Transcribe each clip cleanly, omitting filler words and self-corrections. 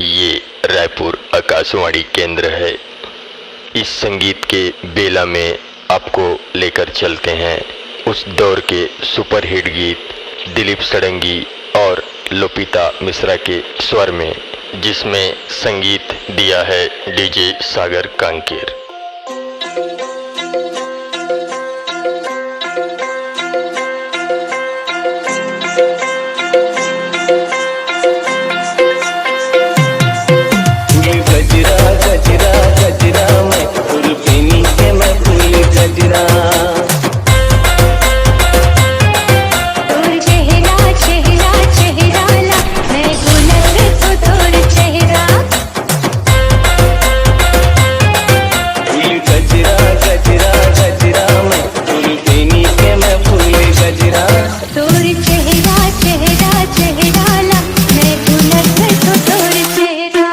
ये रायपुर आकाशवाणी केंद्र है। इस संगीत के बेला में आपको लेकर चलते हैं उस दौर के सुपरहिट गीत दिलीप सडंगी और लोपिता मिश्रा के स्वर में, जिसमें संगीत दिया है डीजे सागर कांकेर। गजरा गजरा मैं फूल पीनी के मैं फूल गजरा। तोर चेहरा चेहरा चेहरा ला मैं गुलक तो तोर चेहरा। फूल गजरा गजरा गजरा मैं फूल पीनी के मैं फूल गजरा। तोर चेहरा चेहरा चेहरा ला मैं गुलक तो तोर चेहरा।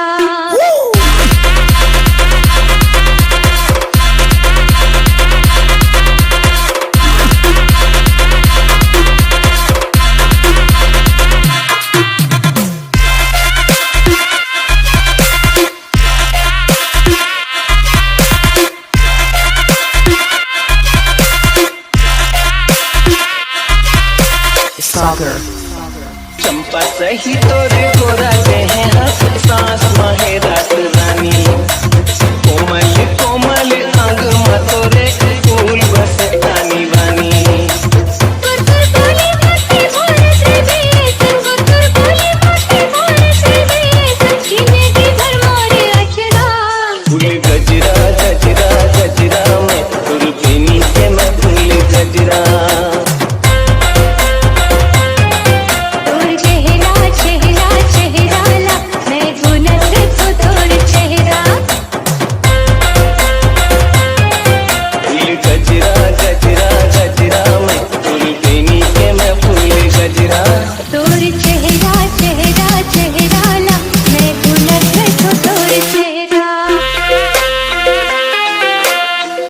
चंपा सही तोरे गोरा